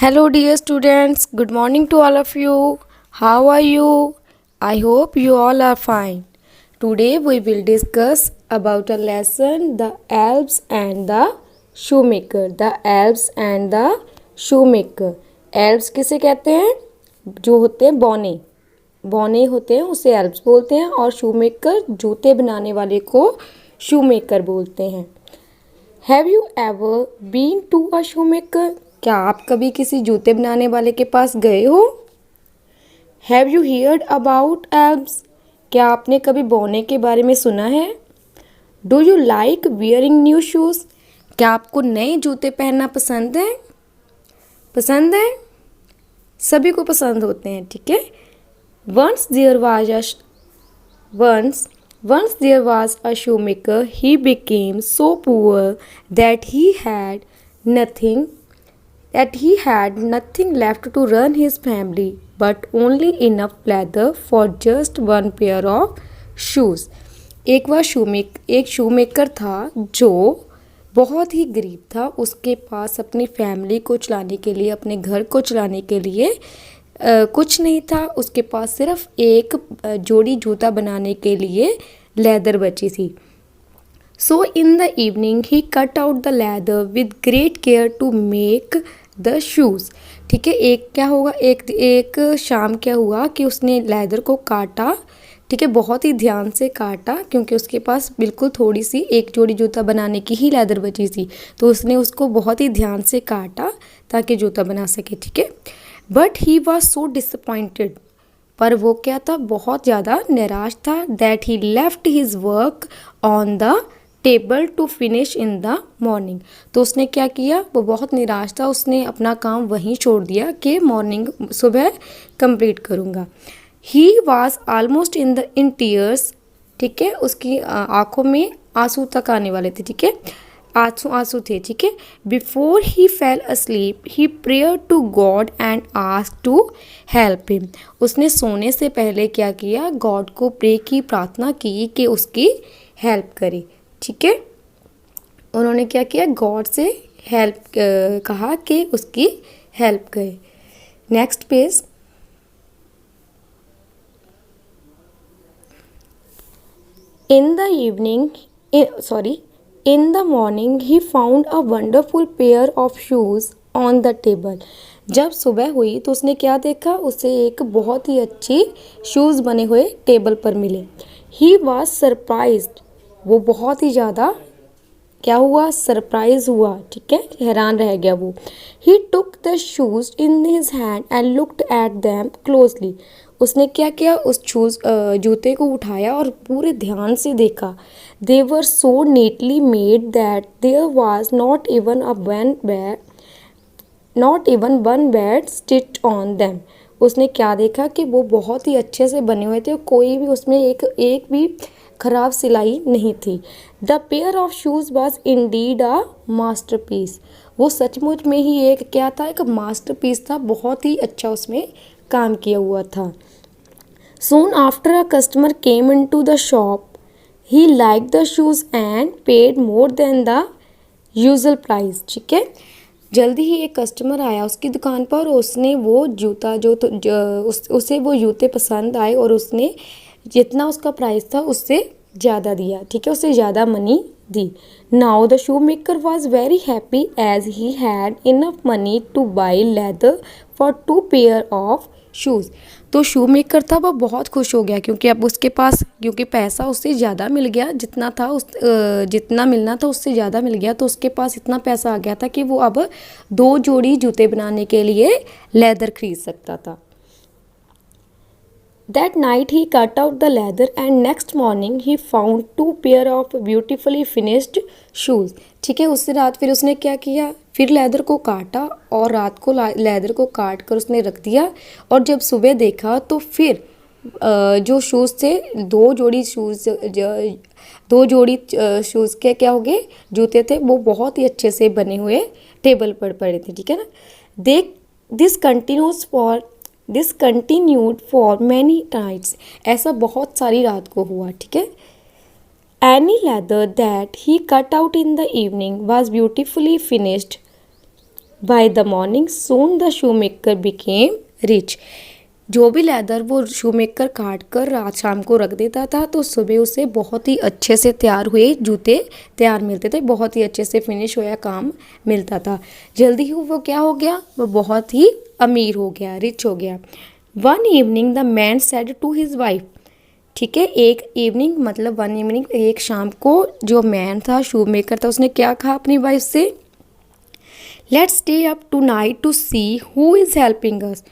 Hello, dear students. Good morning to all of you. How are you? I hope you all are fine. Today we will discuss about a lesson the elves and the shoemaker. The elves and the shoemaker. Elves किसे कहते हैं? जो होते हैं बौने बौने होते हैं उसे एल्व्स बोलते हैं और शूमेकर जूते बनाने वाले को शूमेकर बोलते हैं। Have you ever been to a shoemaker? क्या आप कभी किसी जूते बनाने वाले के पास गए हो? Have you heard about elves? क्या आपने कभी बौने के बारे में सुना है? Do you like wearing new shoes? क्या आपको नए जूते पहनना पसंद है? पसंद है? सभी को पसंद होते हैं, ठीक है। Once there was a shoemaker. He became so poor that he had nothing left to run his family, but only enough leather for just one pair of shoes. एक शूमेकर था जो बहुत ही गरीब था। उसके पास अपनी फैमिली को चलाने के लिए, अपने घर को चलाने के लिए कुछ नहीं था। उसके पास सिर्फ एक जोड़ी जूता बनाने के लिए लेदर बची थी। सो इन द इवनिंग ही cut out the leather with great care to make the shoes. ठीक है, एक क्या होगा, एक शाम क्या हुआ कि उसने लेदर को काटा। ठीक है, बहुत ही ध्यान से काटा क्योंकि उसके पास बिल्कुल थोड़ी सी एक जोड़ी जूता बनाने की ही लेदर बची थी, तो उसने उसको बहुत ही ध्यान से काटा ताकि जूता बना सके। ठीक है, but he was so disappointed, पर वो क्या था, बहुत ज़्यादा निराश था। That he left his work on the table to finish in the morning. तो उसने क्या किया, वो बहुत निराश था। उसने अपना काम वहीं छोड़ दिया कि सुबह कंप्लीट करूँगा। He was almost in tears. ठीक है, उसकी आंखों में आंसू तक आने वाले थे। ठीक है, आंसू थे। ठीक है, before he fell asleep he prayer to God and ask to help him. उसने सोने से पहले क्या किया, गॉड को प्रे की, प्रार्थना की कि उसकी हेल्प करे। ठीक है, उन्होंने क्या किया, गॉड से हेल्प कहा कि उसकी हेल्प करे। Next page. In the morning he found a wonderful pair of shoes on the table. जब सुबह हुई तो उसने क्या देखा, उसे एक बहुत ही अच्छी शूज़ बने हुए टेबल पर मिले। He was surprised. वो बहुत ही ज़्यादा क्या हुआ, सरप्राइज हुआ। ठीक है, हैरान रह गया वो। He took the shoes in his hand and looked at them closely. उसने क्या किया, उस जूते को उठाया और पूरे ध्यान से देखा। They were so neatly made that there was not even one bad stitch on them. उसने क्या देखा कि वो बहुत ही अच्छे से बने हुए थे, कोई भी उसमें एक भी खराब सिलाई नहीं थी। The pair of shoes was indeed a masterpiece. वो सचमुच में ही एक क्या था, एक मास्टरपीस था, बहुत ही अच्छा उसमें काम किया हुआ था। Soon after a customer came into the shop. He liked the shoes and paid more than the usual price. ठीक है, जल्दी ही एक कस्टमर आया उसकी दुकान पर और उसने वो जूता उसे वो जूते पसंद आए और उसने जितना उसका प्राइस था उससे ज़्यादा दिया। ठीक है, उससे ज़्यादा मनी दी। Now the shoe maker was very happy as he had enough money to buy leather for 2 pair of shoes. तो शू मेकर था वो बहुत खुश हो गया क्योंकि अब उसके पास, क्योंकि पैसा उससे ज़्यादा मिल गया, जितना मिलना था उससे ज़्यादा मिल गया, तो उसके पास इतना पैसा आ गया था कि वो अब 2 जोड़ी जूते बनाने के लिए लेदर खरीद सकता था। That night he cut out the leather and next morning he found 2 pair of beautifully finished shoes. ठीक है, उससे रात फिर उसने क्या किया, फिर लेदर को काटा और रात को लेदर को काट कर उसने रख दिया और जब सुबह देखा तो फिर जो शूज़ थे, 2 जोड़ी शूज़ के क्या हो गए, जूते थे, वो बहुत ही अच्छे से बने हुए टेबल पर पड़े थे। ठीक है ना। This continued for many nights. ऐसा बहुत सारी रात को हुआ। ठीक है। Any leather that he cut out in the evening was beautifully finished by the morning soon the shoe maker became rich. जो भी लेदर वो शू मेकर काट कर रात शाम को रख देता था तो सुबह उसे बहुत ही अच्छे से तैयार हुए जूते तैयार मिलते थे, बहुत ही अच्छे से फिनिश होया काम मिलता था। जल्दी ही वो क्या हो गया, वो बहुत ही अमीर हो गया, रिच हो गया। One evening the man said to his wife, ठीक है, एक इवनिंग मतलब वन इवनिंग, एक शाम को जो मैन था शू मेकर था उसने क्या कहा अपनी वाइफ से, let's stay up tonight to see who is helping us.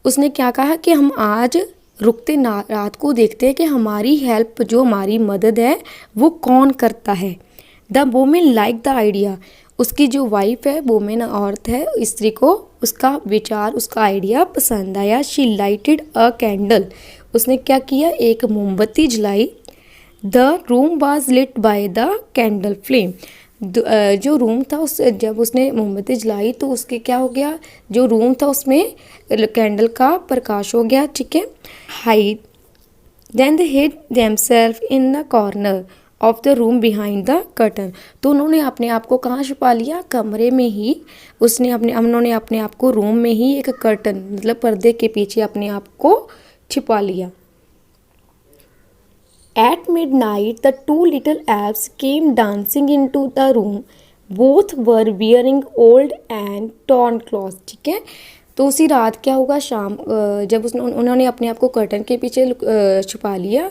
उसने क्या कहा कि हम आज रुकते ना रात को देखते हैं कि हमारी हेल्प, जो हमारी मदद है वो कौन करता है। The women like the idea, उसकी जो वाइफ है, वोमेन औरत है, स्त्री को उसका विचार, उसका आइडिया पसंद आया। शी लाइटेड अ कैंडल, उसने क्या किया, एक मोमबत्ती जलाई। The room was lit by the candle flame, जो रूम था उस जब उसने मोमबत्ती जलाई तो उसके क्या हो गया, जो रूम था उसमें कैंडल का प्रकाश हो गया, ठीक है। Hide then they hid themselves in the corner of the room behind the curtain, तो उन्होंने अपने आप को कहाँ छुपा लिया, कमरे में ही। उन्होंने अपने आप को रूम में ही एक कर्टन मतलब पर्दे के पीछे अपने आप को छिपा लिया। At midnight, the two little elves came dancing into the room. Both were wearing old and torn clothes. ठीक है, तो उसी रात क्या होगा, शाम जब उन्होंने अपने आप को कर्टन के पीछे छुपा लिया,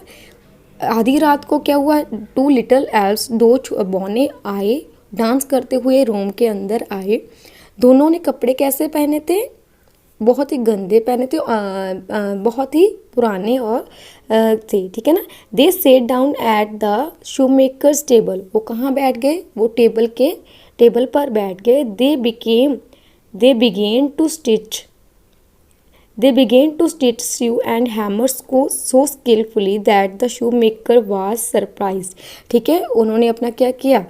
आधी रात को क्या हुआ, टू लिटिल एल्व्स, दो बौने आए, डांस करते हुए रूम के अंदर आए। दोनों ने कपड़े कैसे पहने थे, बहुत ही गंदे पहने थे, बहुत ही पुराने और थे, ठीक है ना। They sat down at the shoe makers table, वो कहाँ बैठ गए, वो टेबल पर बैठ गए। They began to stitch shoe and hammers को so skilfully that the shoe maker was surprise, ठीक है। उन्होंने अपना क्या किया,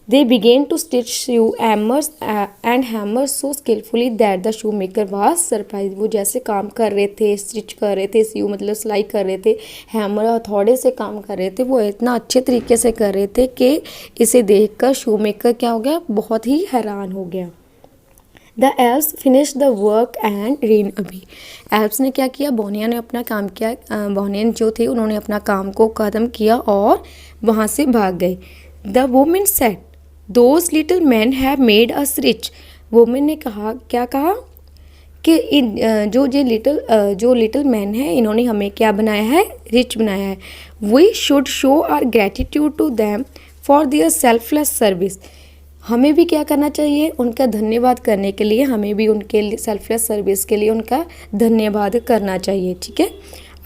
They began to stitch shoe and hammers so skillfully that the shoemaker was surprised. वो जैसे काम कर रहे थे, स्टिच कर रहे थे, सीयू मतलब सिलाई कर रहे थे, हैमर हथौड़े से काम कर रहे थे, वो इतना अच्छे तरीके से कर रहे थे कि इसे देखकर शूमेकर क्या हो गया, बहुत ही हैरान हो गया। The elves finish the work and rain अभी, एल्व्स ने क्या किया, बोनिया ने अपना काम किया, बोनियन जो थे उन्होंने अपना काम को ख़त्म किया और वहाँ से भाग गए। The women said those little man have made us rich, women ने कहा, क्या कहा कि जो लिटिल मैन है इन्होंने हमें क्या बनाया है, रिच बनाया है। We should show our gratitude to them for their selfless service, हमें भी क्या करना चाहिए, उनका धन्यवाद करने के लिए, हमें भी उनके सेल्फलेस सर्विस के लिए उनका धन्यवाद करना चाहिए, ठीक है।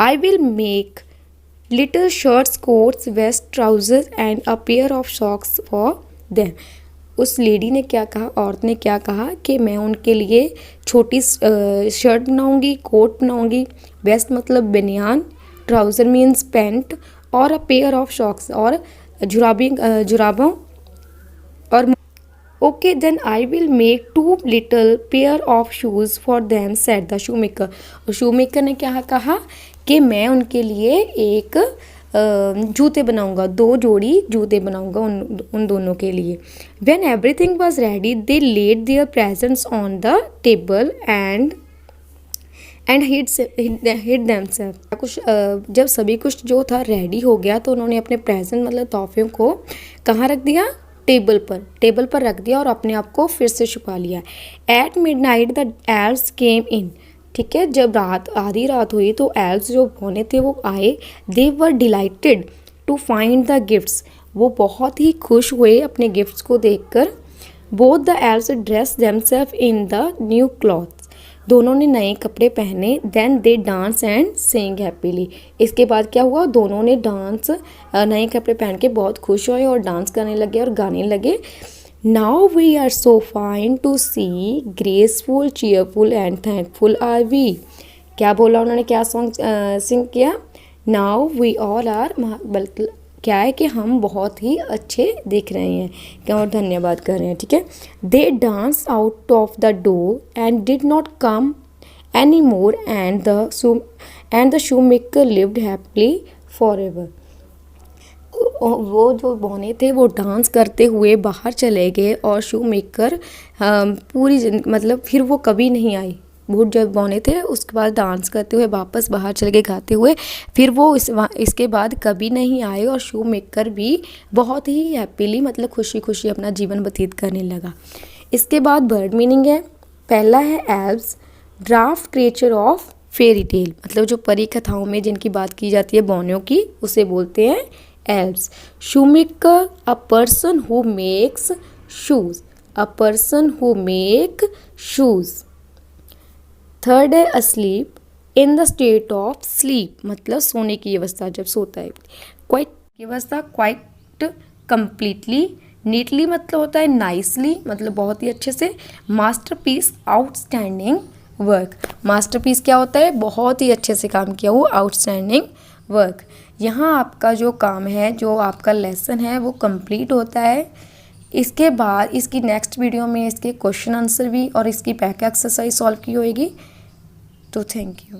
I will make little shirts, coats, vest, trousers and a pair of socks for them, उस लेडी ने क्या कहा, औरत ने क्या कहा कि मैं उनके लिए छोटी शर्ट बनाऊंगी, कोट बनाऊंगी, वेस्ट मतलब बनियान, ट्राउज़र मीन्स पैंट, और अ पेयर ऑफ सॉक्स और जुराबों, और okay then I will make two little pair of shoes for them said the shoe maker, और शू मेकर ने क्या कहा कि मैं उनके लिए एक जूते बनाऊंगा, दो जोड़ी जूते बनाऊंगा उन दोनों के लिए। When everything was ready, they laid their presents on the table and hid themselves. कुछ जब सभी कुछ जो था रेडी हो गया तो उन्होंने अपने प्रेजेंट मतलब तोहफियों को कहाँ रख दिया, टेबल पर रख दिया और अपने आप को फिर से छुपा लिया। At midnight the elves came in, ठीक है, जब आधी रात हुई तो एल्व्स जो होने थे वो आए। They were delighted to find the gifts, वो बहुत ही खुश हुए अपने गिफ्ट्स को देखकर। Both the elves dress themselves in the new clothes, दोनों ने नए कपड़े पहने। Then they dance and sing happily, इसके बाद क्या हुआ, दोनों ने नए कपड़े पहन के बहुत खुश हुए और डांस करने लगे और गाने लगे। Now we are so fine to see, graceful, cheerful and thankful are we. क्या बोला उन्होंने, क्या सॉन्ग सिंग किया, Now we all are, बल्कि क्या है कि हम बहुत ही अच्छे दिख रहे हैं क्या, और धन्यवाद कर रहे हैं, ठीक है। They danced out of the door and did not come anymore and the shoemaker lived happily forever. वो जो बौने थे वो डांस करते हुए बाहर चले गए और शू मेकर मतलब फिर वो कभी नहीं आई। वो जब बौने थे उसके बाद डांस करते हुए वापस बाहर चले गए गाते हुए, फिर वो इसके बाद कभी नहीं आए और शू मेकर भी बहुत ही हैप्पीली मतलब खुशी खुशी अपना जीवन व्यतीत करने लगा। इसके बाद वर्ड मीनिंग है, पहला है elves, draft creature of fairy tale, मतलब जो परी कथाओं में जिनकी बात की जाती है बौनों की, उसे बोलते हैं elves. Shoemaker, a person who makes shoes, a person who make shoes. Third है asleep, in the state of sleep, मतलब सोने की अवस्था, जब सोता है। क्वाइट की अवस्था, क्वाइट कंप्लीटली। नीटली मतलब होता है नाइसली, मतलब बहुत ही अच्छे से। मास्टरपीस, आउटस्टैंडिंग वर्क, मास्टरपीस क्या होता है, बहुत ही अच्छे से काम किया हुआ, आउटस्टैंडिंग वर्क। यहाँ आपका जो काम है, जो आपका लेसन है वो कंप्लीट होता है। इसके बाद इसकी नेक्स्ट वीडियो में इसके क्वेश्चन आंसर भी और इसकी पैक एक्सरसाइज सॉल्व की होएगी। तो थैंक यू।